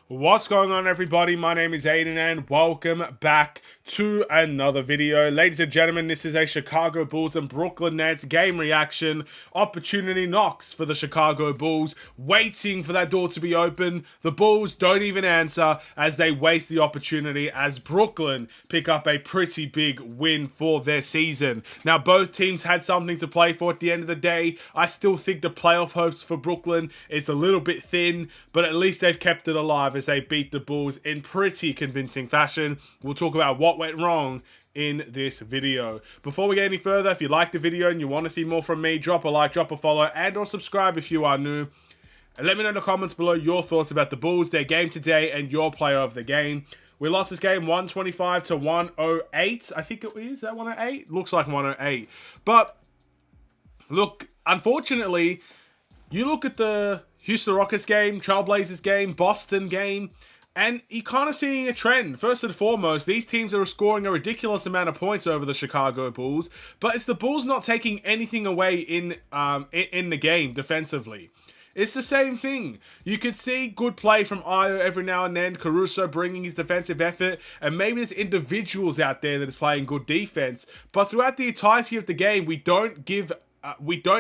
What's going on, everybody? My name is Aiden and welcome back to another video. Ladies and gentlemen, this is a Chicago Bulls and Brooklyn Nets game reaction. Opportunity knocks for the Chicago Bulls, waiting for that door to be open. The Bulls don't even answer as they waste the opportunity as Brooklyn pick up a pretty big win for their season. Now, both teams had something to play for at the end of the day. I still think the playoff hopes for Brooklyn is a little bit thin, but at least they've kept it alive as they beat the Bulls in pretty convincing fashion. We'll talk about what went wrong in this video. Before we get any further, if you like the video and you want to see more from me, drop a like, drop a follow, and or subscribe if you are new. And let me know in the comments below your thoughts about the Bulls, their game today, and your player of the game. We lost this game 125 to 108. I think it is. Is that 108? Looks like 108. But look, unfortunately, you look at the Houston Rockets game, Trailblazers game, Boston game, and you're kind of seeing a trend. First and foremost, these teams are scoring a ridiculous amount of points over the Chicago Bulls, but it's the Bulls not taking anything away in the game defensively. It's the same thing. You could see good play from Ayo every now and then, Caruso bringing his defensive effort, and maybe there's individuals out there that is playing good defense, but throughout the entirety of the game, we don't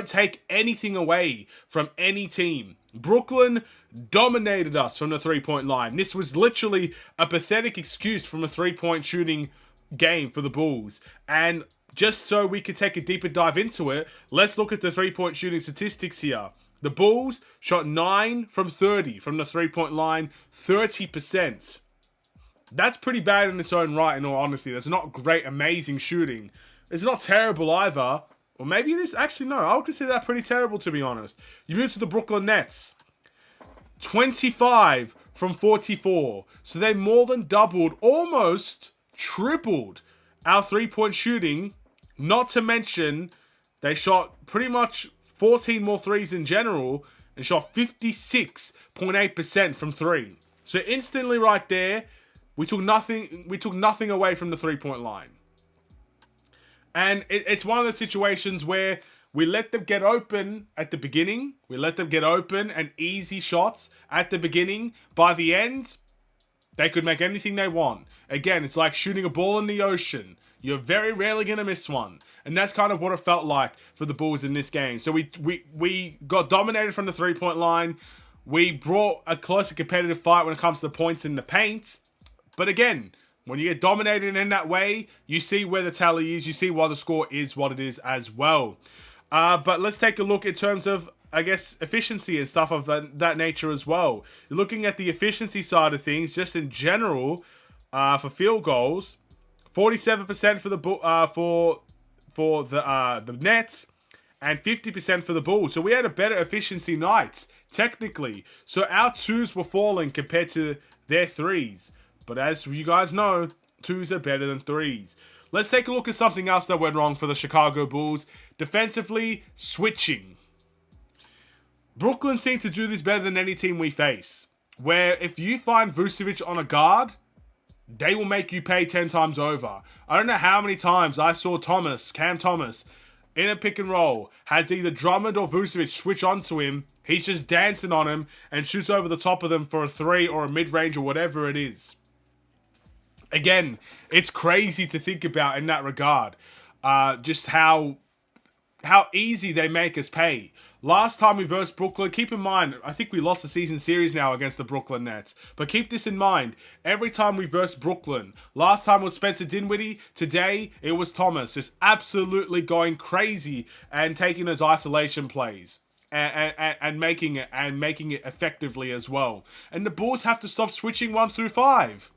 take anything away from any team. Brooklyn dominated us from the three-point line. This was literally a pathetic excuse from a three-point shooting game for the Bulls. And just so we could take a deeper dive into it, let's look at the three-point shooting statistics here. The Bulls shot 9 from 30 from the three-point line, 30%. That's pretty bad in its own right, in all honesty. That's not great, amazing shooting. It's not terrible either. Or maybe it is. Actually, no. I would consider that pretty terrible, to be honest. You move to the Brooklyn Nets. 25 from 44. So they more than doubled, almost tripled our three-point shooting. Not to mention, they shot pretty much 14 more threes in general and shot 56.8% from three. So instantly right there, we took nothing away from the three-point line. And it's one of the situations where we let them get open at the beginning. We let them get open and easy shots at the beginning. By the end, they could make anything they want. Again, it's like shooting a ball in the ocean. You're very rarely going to miss one. And that's kind of what it felt like for the Bulls in this game. So we got dominated from the three-point line. We brought a closer competitive fight when it comes to the points in the paint. But again, when you get dominated in that way, you see where the tally is. You see why the score is what it is as well. But let's take a look in terms of, I guess, efficiency and stuff of that nature as well. You're looking at the efficiency side of things, just in general, for field goals. 47% for the Nets, and 50% for the Bulls. So we had a better efficiency night, technically. So our twos were falling compared to their threes. But as you guys know, twos are better than threes. Let's take a look at something else that went wrong for the Chicago Bulls. Defensively, switching. Brooklyn seemed to do this better than any team we face. Where if you find Vucevic on a guard, they will make you pay 10 times over. I don't know how many times I saw Cam Thomas, in a pick and roll, has either Drummond or Vucevic switch onto him. He's just dancing on him and shoots over the top of them for a three or a mid-range or whatever it is. Again, it's crazy to think about in that regard. Just how easy they make us pay. Last time we versed Brooklyn, keep in mind, I think we lost the season series now against the Brooklyn Nets. But keep this in mind, every time we versed Brooklyn, last time was Spencer Dinwiddie, today it was Thomas, just absolutely going crazy and taking those isolation plays. And making it effectively as well. And the Bulls have to stop switching 1 through 5.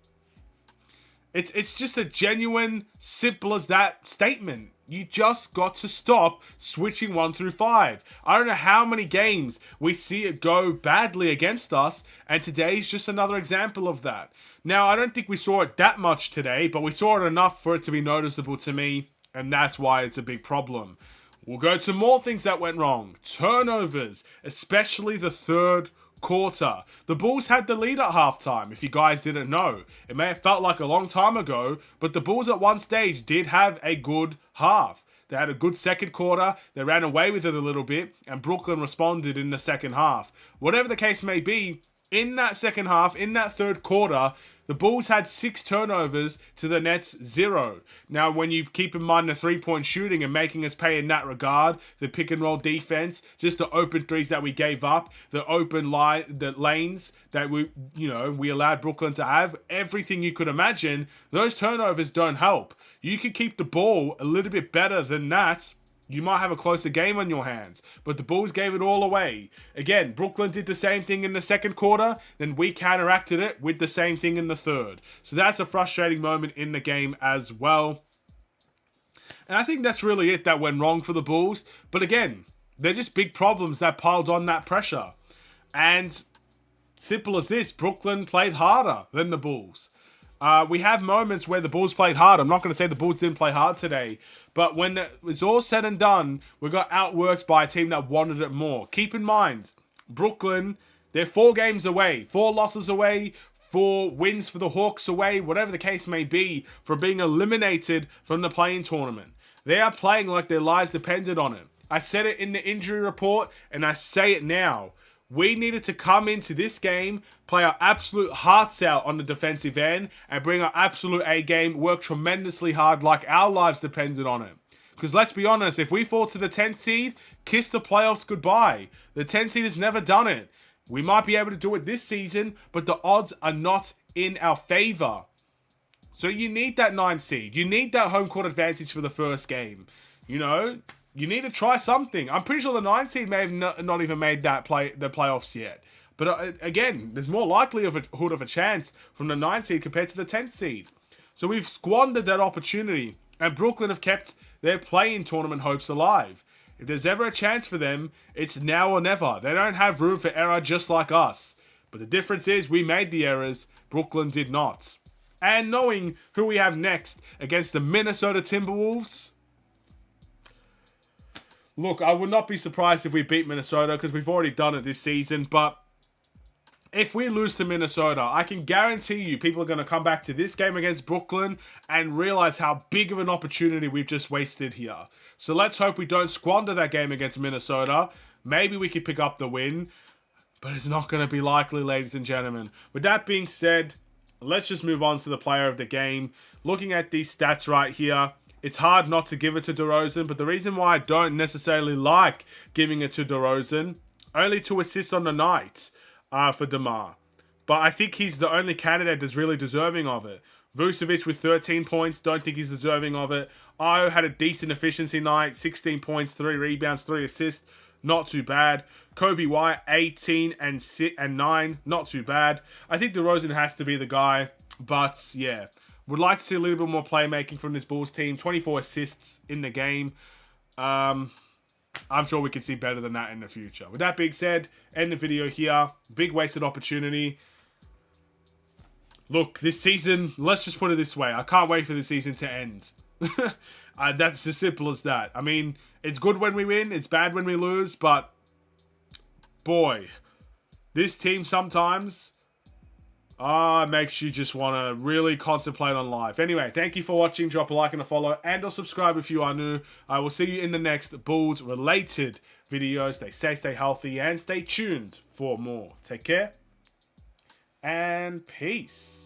It's just a genuine, simple as that statement. You just got to stop switching 1 through 5. I don't know how many games we see it go badly against us, and today's just another example of that. Now, I don't think we saw it that much today, but we saw it enough for it to be noticeable to me, and that's why it's a big problem. We'll go to more things that went wrong. Turnovers, especially the third quarter. The Bulls had the lead at halftime, if you guys didn't know. It may have felt like a long time ago, but the Bulls at one stage did have a good half. They had a good second quarter, they ran away with it a little bit, and Brooklyn responded in the second half. Whatever the case may be, In that second half, in that third quarter, the Bulls had 6 turnovers to the Nets 0. Now, when you keep in mind the 3-point shooting and making us pay in that regard, the pick and roll defense, just the open threes that we gave up, the open the lanes that we allowed Brooklyn to have, everything you could imagine, those turnovers don't help. You could keep the ball a little bit better than that. You might have a closer game on your hands, but the Bulls gave it all away. Again, Brooklyn did the same thing in the second quarter, then we counteracted it with the same thing in the third. So that's a frustrating moment in the game as well. And I think that's really it that went wrong for the Bulls. But again, they're just big problems that piled on that pressure. And simple as this, Brooklyn played harder than the Bulls. We have moments where the Bulls played hard. I'm not going to say the Bulls didn't play hard today. But when it's all said and done, we got outworked by a team that wanted it more. Keep in mind, Brooklyn, they're 4 games away. 4 losses away. 4 wins for the Hawks away. Whatever the case may be, from being eliminated from the play-in tournament. They are playing like their lives depended on it. I said it in the injury report, and I say it now. We needed to come into this game, play our absolute hearts out on the defensive end, and bring our absolute A game, work tremendously hard like our lives depended on it. Because let's be honest, if we fall to the 10th seed, kiss the playoffs goodbye. The 10th seed has never done it. We might be able to do it this season, but the odds are not in our favor. So you need that 9th seed. You need that home court advantage for the first game. You need to try something. I'm pretty sure the 9th seed may have not even made the playoffs yet. But again, there's more likelihood of a chance from the 9th seed compared to the 10th seed. So we've squandered that opportunity. And Brooklyn have kept their play-in tournament hopes alive. If there's ever a chance for them, it's now or never. They don't have room for error just like us. But the difference is we made the errors. Brooklyn did not. And knowing who we have next against the Minnesota Timberwolves... Look, I would not be surprised if we beat Minnesota because we've already done it this season. But if we lose to Minnesota, I can guarantee you people are going to come back to this game against Brooklyn and realize how big of an opportunity we've just wasted here. So let's hope we don't squander that game against Minnesota. Maybe we could pick up the win. But it's not going to be likely, ladies and gentlemen. With that being said, let's just move on to the player of the game. Looking at these stats right here, it's hard not to give it to DeRozan, but the reason why I don't necessarily like giving it to DeRozan, only 2 assists on the night for DeMar. But I think he's the only candidate that's really deserving of it. Vucevic with 13 points, don't think he's deserving of it. Io had a decent efficiency night, 16 points, 3 rebounds, 3 assists, not too bad. Kobe White, 18 and 9, not too bad. I think DeRozan has to be the guy, but yeah. Would like to see a little bit more playmaking from this Bulls team. 24 assists in the game. I'm sure we can see better than that in the future. With that being said, end the video here. Big wasted opportunity. Look, this season, let's just put it this way. I can't wait for the season to end. That's as simple as that. I mean, it's good when we win. It's bad when we lose. But, boy, this team sometimes... makes you just want to really contemplate on life. Anyway, thank you for watching. Drop a like and a follow and or subscribe if you are new. I will see you in the next Bulls related videos. Stay safe, stay healthy, and stay tuned for more. Take care and peace.